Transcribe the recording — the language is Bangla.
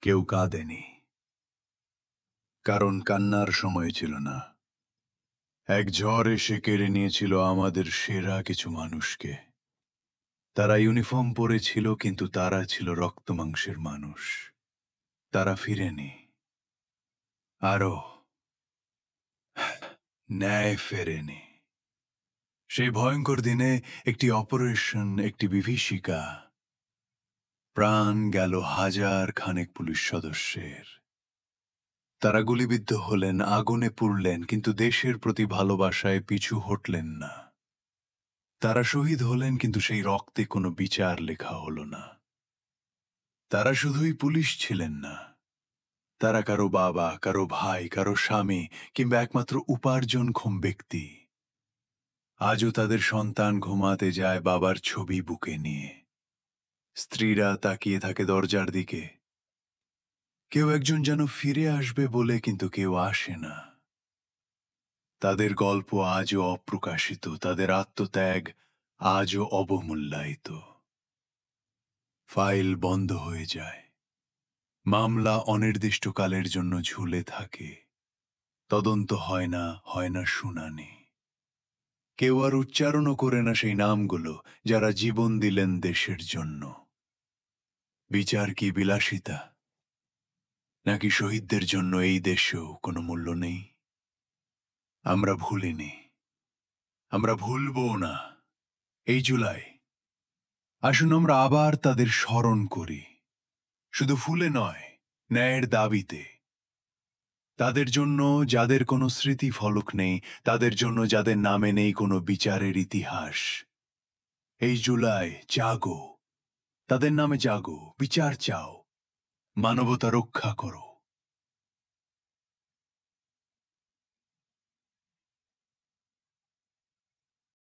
কেউ কাঁদেনি, কারণ কান্নার সময় ছিল না। এক ঝড় এসে কেড়ে নিয়েছিল আমাদের সেরা কিছু মানুষকে। তারা ইউনিফর্ম পরেছিল, কিন্তু তারা ছিল রক্ত মাংসের মানুষ। তারা ফিরেনি। আরো ন্যায় ফেরেনি। সেই ভয়ঙ্কর দিনে একটি অপারেশন, একটি বিভীষিকা, প্রাণ গেল হাজার খানেক পুলিশ সদস্যের। তারা গুলিবিদ্ধ হলেন, আগুনে পুড়লেন, কিন্তু দেশের প্রতি ভালোবাসায় পিছু হটলেন না। তারা শহীদ হলেন, কিন্তু সেই রক্তে কোনো বিচার লেখা হলো না। তারা শুধুই পুলিশ ছিলেন না, তারা কারো বাবা, কারো ভাই, কারো স্বামী, কিংবা একমাত্র উপার্জনক্ষম ব্যক্তি। আজও তাদের সন্তান ঘুমাতে যায় বাবার ছবি বুকে নিয়ে। স্ত্রীরা তাকিয়ে থাকে দরজার দিকে। কেউ একজন যেন ফিরে আসবে বলে, কিন্তু কেউ আসে না। তাদের গল্প আজও অপ্রকাশিত, তাদের আত্মত্যাগ আজও অবমূল্যায়িত। ফাইল বন্ধ হয়ে যায়, মামলা অনির্দিষ্টকালের জন্য ঝুলে থাকে, তদন্ত হয় না শুনানি। কেউ আর উচ্চারণও করে না সেই নামগুলো যারা জীবন দিলেন দেশের জন্য। বিচার কি বিলাসিতা, নাকি শহীদদের জন্য এই দেশেও কোনো মূল্য নেই? আমরা ভুলিনি, আমরা ভুলবও না। এই জুলাই আসুন আমরা আবার তাদের স্মরণ করি, শুধু ফুলে নয়, ন্যায়ের দাবিতে। তাদের জন্য যাদের কোনো স্মৃতি ফলক নেই, তাদের জন্য যাদের নামে নেই কোনো বিচারের ইতিহাস। এই জুলাই জাগো, তাদের নামে জাগো, বিচার চাও, মানবতা রক্ষা করো।